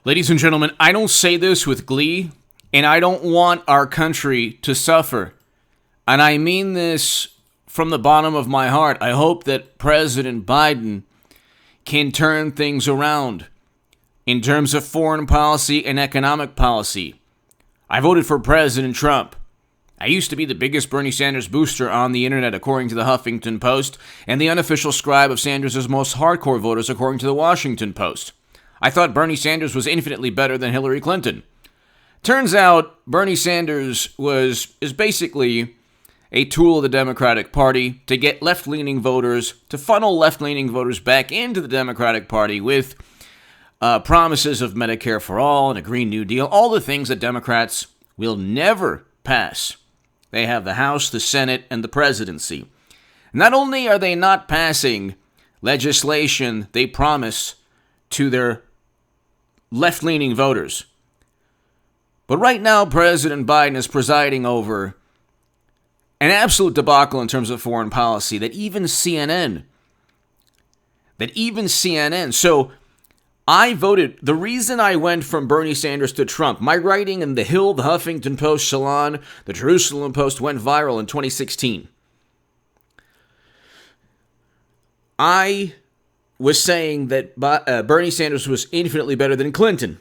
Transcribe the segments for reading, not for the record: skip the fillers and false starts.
Ladies and gentlemen, I don't say this with glee, and I don't want our country to suffer. And I mean this from the bottom of my heart. I hope that President Biden can turn things around in terms of foreign policy and economic policy. I voted for President Trump. I used to be the biggest Bernie Sanders booster on the internet, according to the Huffington Post, and the unofficial scribe of Sanders' most hardcore voters, according to the Washington Post. I thought Bernie Sanders was infinitely better than Hillary Clinton. Turns out Bernie Sanders is basically a tool of the Democratic Party to get left-leaning voters, to funnel left-leaning voters back into the Democratic Party with promises of Medicare for all and a Green New Deal, all the things that Democrats will never pass. They have the House, the Senate, and the presidency. Not only are they not passing legislation they promise to their left-leaning voters, but right now President Biden is presiding over an absolute debacle in terms of foreign policy that even CNN, so I voted. The reason I went from Bernie Sanders to Trump, my writing in The Hill, the Huffington Post, Salon, the Jerusalem Post went viral in 2016. I was saying that Bernie Sanders was infinitely better than Clinton.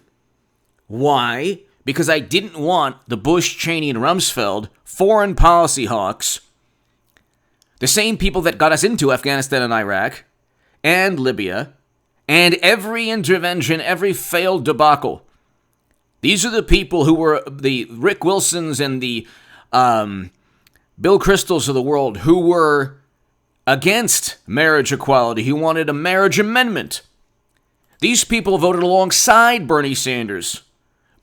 Why? Because I didn't want the Bush, Cheney, and Rumsfeld foreign policy hawks, the same people that got us into Afghanistan and Iraq and Libya, and every intervention, every failed debacle. These are the people who were the Rick Wilsons and the Bill Kristols of the world who were against marriage equality, who wanted a marriage amendment. These people voted alongside Bernie Sanders.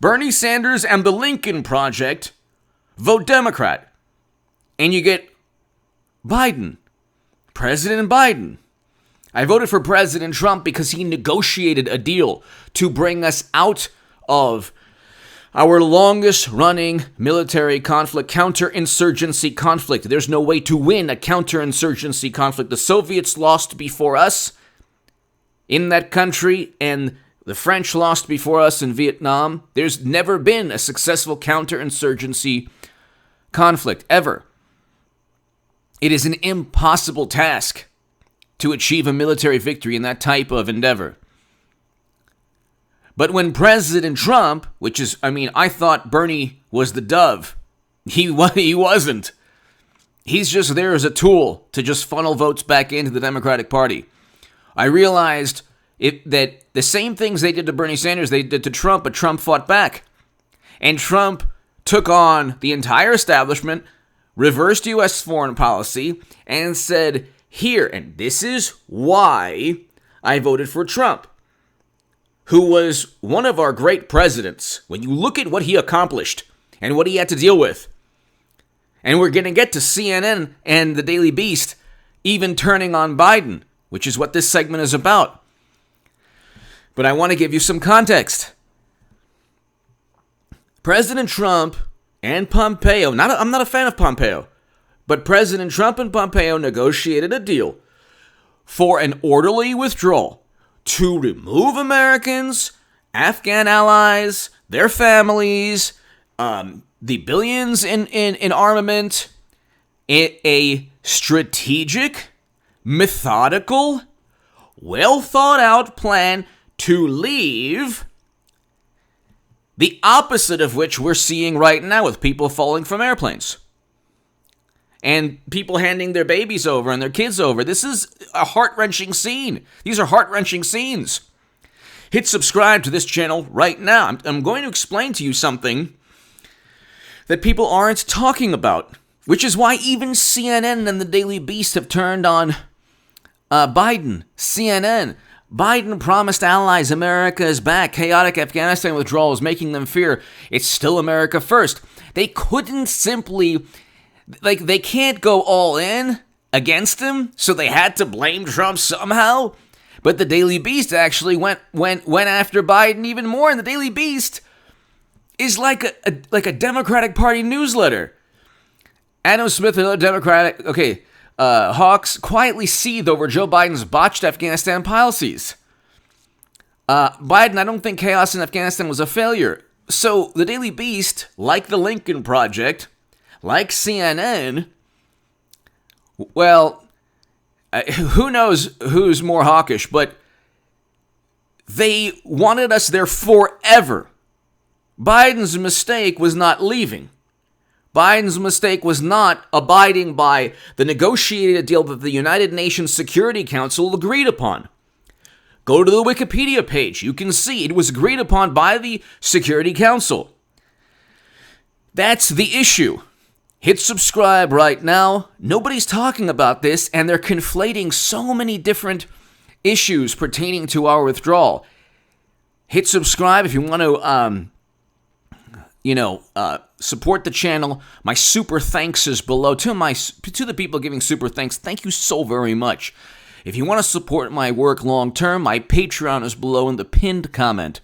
Bernie Sanders and the Lincoln Project vote Democrat. And you get Biden, President Biden. I voted for President Trump because he negotiated a deal to bring us out of our longest-running military conflict, counterinsurgency conflict. There's no way to win a counterinsurgency conflict. The Soviets lost before us in that country, and the French lost before us in Vietnam. There's never been a successful counterinsurgency conflict, ever. It is an impossible task to achieve a military victory in that type of endeavor. But when President Trump, I thought Bernie was the dove. He wasn't. He's just there as a tool to just funnel votes back into the Democratic Party. I realized that the same things they did to Bernie Sanders, they did to Trump, but Trump fought back. And Trump took on the entire establishment, reversed U.S. foreign policy, and said, here, and this is why I voted for Trump, who was one of our great presidents. When you look at what he accomplished and what he had to deal with, and we're going to get to CNN and the Daily Beast even turning on Biden, which is what this segment is about. But I want to give you some context. President Trump and Pompeo, I'm not a fan of Pompeo, but President Trump and Pompeo negotiated a deal for an orderly withdrawal to remove Americans, Afghan allies, their families, the billions in armament, a strategic, methodical, well-thought-out plan to leave, the opposite of which we're seeing right now with people falling from airplanes and people handing their babies over and their kids over. This is a heart-wrenching scene. These are heart-wrenching scenes. Hit subscribe to this channel right now. I'm going to explain to you something that people aren't talking about, which is why even CNN and the Daily Beast have turned on Biden. CNN. Biden promised allies America is back. Chaotic Afghanistan withdrawal is making them fear it's still America first. They couldn't simply, they can't go all in against him, so they had to blame Trump somehow. But the Daily Beast actually went after Biden even more, and the Daily Beast is like a Democratic Party newsletter. Adam Smith and other Democratic hawks quietly seethe over Joe Biden's botched Afghanistan policies. Biden, I don't think chaos in Afghanistan was a failure. So the Daily Beast, like the Lincoln Project, like CNN, well, who knows who's more hawkish, but they wanted us there forever. Biden's mistake was not leaving. Biden's mistake was not abiding by the negotiated deal that the United Nations Security Council agreed upon. Go to the Wikipedia page. You can see it was agreed upon by the Security Council. That's the issue. Hit subscribe right now. Nobody's talking about this, and they're conflating so many different issues pertaining to our withdrawal. Hit subscribe if you want to, support the channel. My super thanks is below. To the people giving super thanks, thank you so very much. If you want to support my work long term, my Patreon is below in the pinned comment.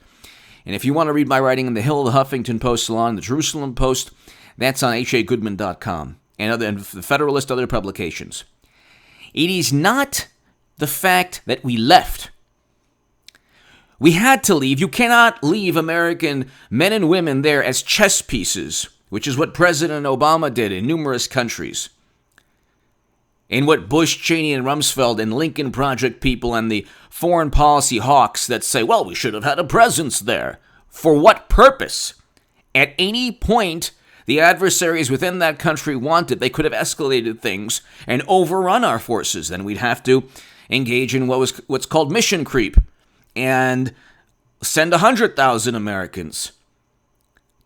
And if you want to read my writing in the Hill, the Huffington Post, Salon, the Jerusalem Post, that's on hagoodman.com and the Federalist, other publications. It is not the fact that we left. We had to leave. You cannot leave American men and women there as chess pieces, which is what President Obama did in numerous countries. And what Bush, Cheney, and Rumsfeld and Lincoln Project people and the foreign policy hawks that say, well, we should have had a presence there. For what purpose? At any point, the adversaries within that country wanted, they could have escalated things and overrun our forces. Then we'd have to engage in what's called mission creep and send 100,000 Americans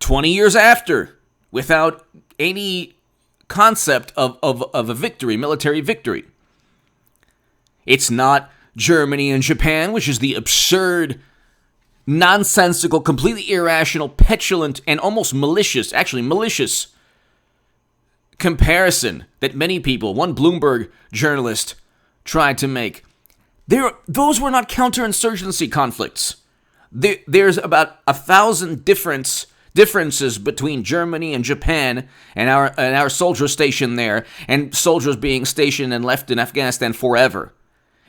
20 years after without any concept of a victory, military victory. It's not Germany and Japan, which is the absurd, nonsensical, completely irrational, petulant, and almost malicious comparison that many people, one Bloomberg journalist, tried to make. Those were not counterinsurgency conflicts. There's about 1,000 differences between Germany and Japan and our soldiers stationed there, and soldiers being stationed and left in Afghanistan forever.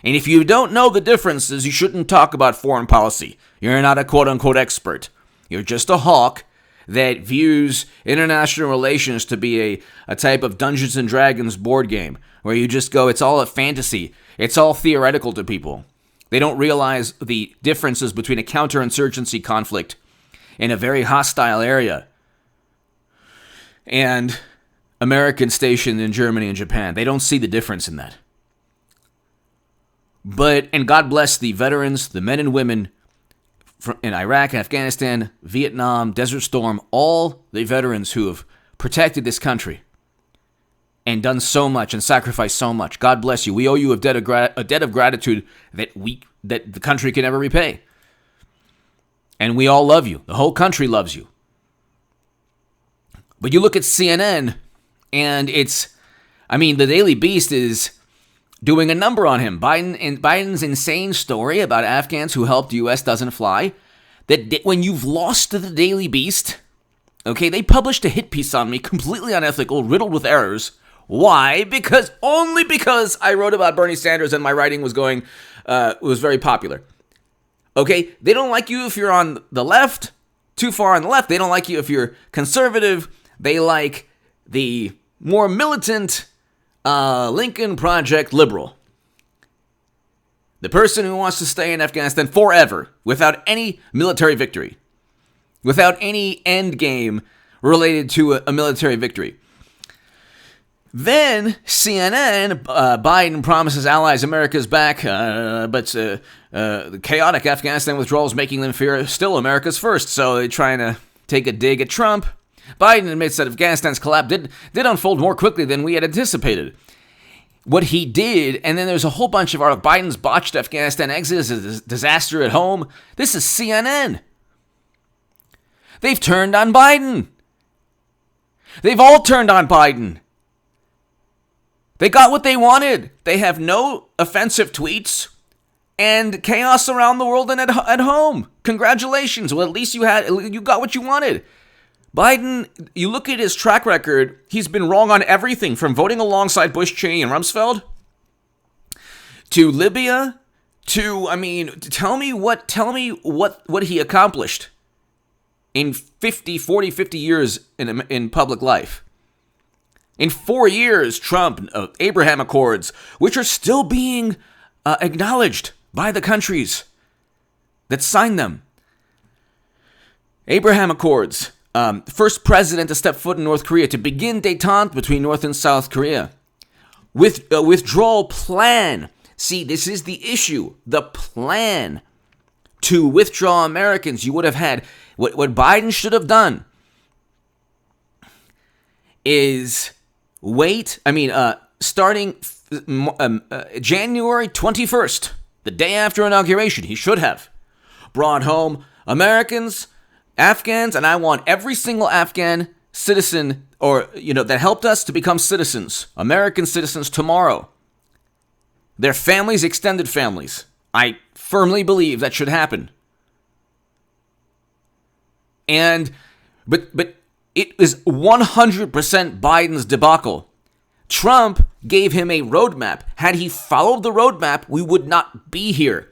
And if you don't know the differences, you shouldn't talk about foreign policy. You're not a quote-unquote expert. You're just a hawk that views international relations to be a type of Dungeons and Dragons board game, where you just go, it's all a fantasy. It's all theoretical to people. They don't realize the differences between a counterinsurgency conflict in a very hostile area and Americans stationed in Germany and Japan. They don't see the difference in that. And God bless the veterans, the men and women in Iraq, Afghanistan, Vietnam, Desert Storm, all the veterans who have protected this country and done so much and sacrificed so much. God bless you. We owe you a debt of gratitude that the country can never repay. And we all love you. The whole country loves you. But you look at CNN, and the Daily Beast is doing a number on him. Biden's insane story about Afghans who helped the U.S. doesn't fly. That when you've lost to the Daily Beast, okay, they published a hit piece on me, completely unethical, riddled with errors. Why? Only because I wrote about Bernie Sanders and my writing was very popular. Okay, they don't like you if you're on the left, too far on the left. They don't like you if you're conservative. They like the more militant Lincoln Project liberal. The person who wants to stay in Afghanistan forever without any military victory, without any end game related to a military victory. Then CNN, Biden promises allies America's back, but the chaotic Afghanistan withdrawal is making them fear still America's first. So they're trying to take a dig at Trump. Biden admits that Afghanistan's collapse did unfold more quickly than we had anticipated. What he did, and then there's a whole bunch of articles. Biden's botched Afghanistan exit is a disaster at home. This is CNN. They've turned on Biden. They've all turned on Biden. They got what they wanted. They have no offensive tweets and chaos around the world and at home. Congratulations. Well, at least you got what you wanted. Biden, you look at his track record, he's been wrong on everything from voting alongside Bush, Cheney, and Rumsfeld to Libya, tell me what he accomplished in 50 years in public life. In 4 years, Trump, Abraham Accords, which are still being acknowledged by the countries that signed them. Abraham Accords, first president to step foot in North Korea, to begin détente between North and South Korea. With a withdrawal plan. See, this is the issue. The plan to withdraw Americans. You would have had, what Biden should have done is starting January 21st, the day after inauguration, he should have brought home Americans, Afghans, and I want every single Afghan citizen that helped us to become citizens, American citizens tomorrow. Their families, extended families. I firmly believe that should happen. But it is 100% Biden's debacle. Trump gave him a roadmap. Had he followed the roadmap, we would not be here.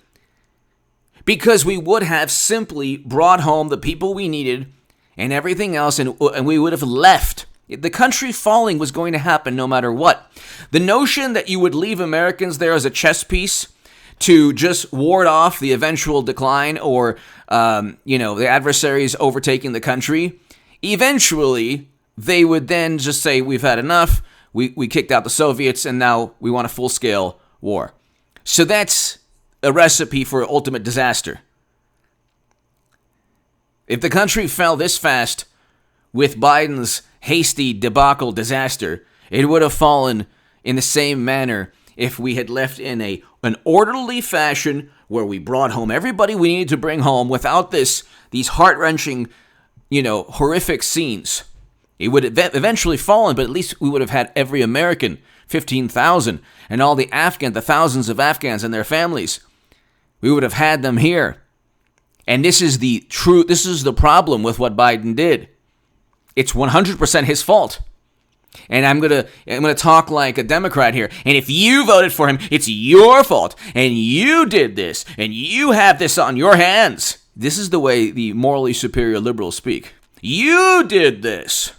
Because we would have simply brought home the people we needed and everything else, and we would have left. The country falling was going to happen no matter what. The notion that you would leave Americans there as a chess piece to just ward off the eventual decline or, the adversaries overtaking the country, eventually they would then just say, we've had enough, we kicked out the Soviets, and now we want a full-scale war. So that's a recipe for ultimate disaster. If the country fell this fast with Biden's hasty debacle disaster, it would have fallen in the same manner if we had left in an orderly fashion where we brought home everybody we needed to bring home without these heart-wrenching, horrific scenes. It would have eventually fallen, but at least we would have had every American, 15,000, and all the thousands of Afghans and their families. We would have had them here. And this is the problem with what Biden did. It's 100% his fault. And I'm gonna talk like a Democrat here. And if you voted for him, it's your fault. And you did this. And you have this on your hands. This is the way the morally superior liberals speak. You did this.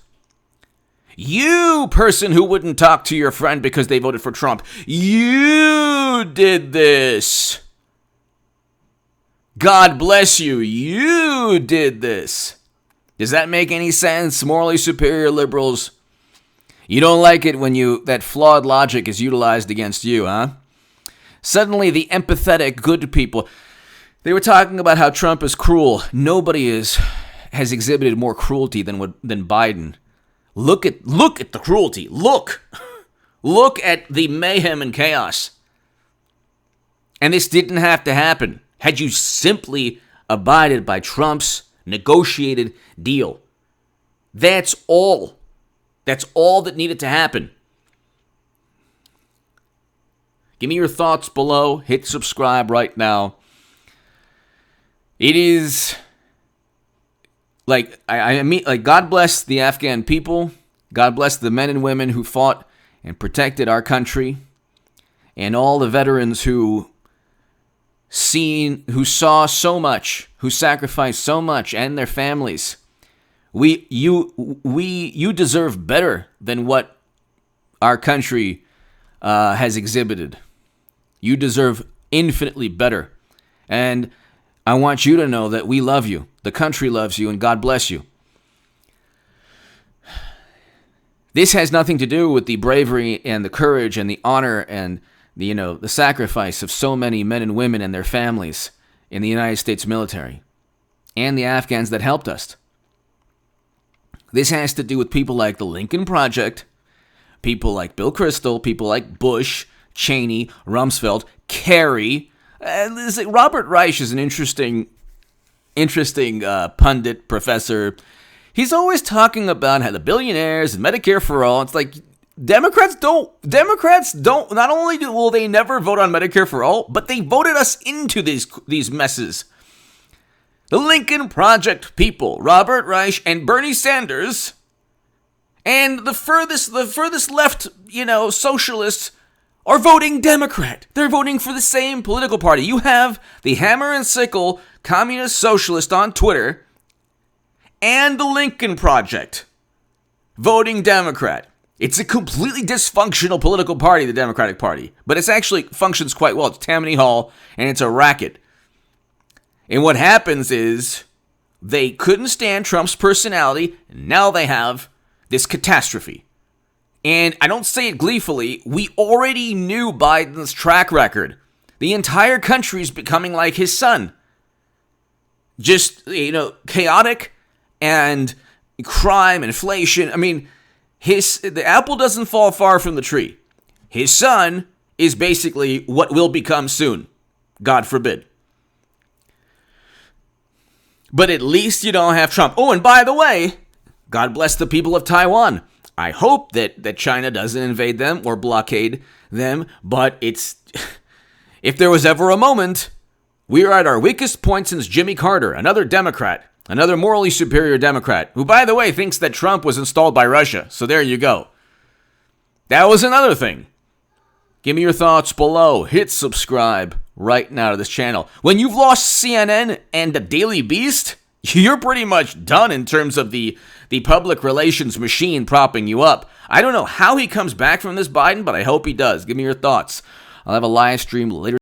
You, person who wouldn't talk to your friend because they voted for Trump. You did this. God bless you. You did this. Does that make any sense, morally superior liberals? You don't like it when that flawed logic is utilized against you, huh? Suddenly, the empathetic good people, they were talking about how Trump is cruel. Nobody has exhibited more cruelty than Biden. Look at the cruelty. Look at the mayhem and chaos. And this didn't have to happen had you simply abided by Trump's negotiated deal. That's all. That's all that needed to happen. Give me your thoughts below. Hit subscribe right now. It is like God bless the Afghan people. God bless the men and women who fought and protected our country, and all the veterans who saw so much, who sacrificed so much, and their families. You deserve better than what our country has exhibited. You deserve infinitely better. And I want you to know that we love you. The country loves you, and God bless you. This has nothing to do with the bravery and the courage and the honor and the sacrifice of so many men and women and their families in the United States military and the Afghans that helped us. This has to do with people like the Lincoln Project, people like Bill Kristol, people like Bush, Cheney, Rumsfeld, Kerry. Robert Reich is an interesting pundit, professor. He's always talking about how the billionaires and Medicare for all. It's like Democrats don't, not only will they never vote on Medicare for all, but they voted us into these messes. The Lincoln Project people, Robert Reich and Bernie Sanders, and the furthest left, socialists are voting Democrat. They're voting for the same political party. You have the hammer and sickle communist socialist on Twitter and the Lincoln Project voting Democrat. It's a completely dysfunctional political party, the Democratic Party, but it actually functions quite well. It's Tammany Hall, and it's a racket. And what happens is they couldn't stand Trump's personality, and now they have this catastrophe. And I don't say it gleefully, we already knew Biden's track record. The entire country is becoming like his son. Just, chaotic and crime, inflation. I mean, the apple doesn't fall far from the tree. His son is basically what will become soon. God forbid. But at least you don't have Trump. Oh, and by the way, God bless the people of Taiwan. I hope that China doesn't invade them or blockade them, but if there was ever a moment, we are at our weakest point since Jimmy Carter, another Democrat, another morally superior Democrat, who, by the way, thinks that Trump was installed by Russia. So there you go. That was another thing. Give me your thoughts below. Hit subscribe right now to this channel. When you've lost CNN and the Daily Beast, you're pretty much done in terms of the public relations machine propping you up. I don't know how he comes back from this, Biden, but I hope he does. Give me your thoughts. I'll have a live stream later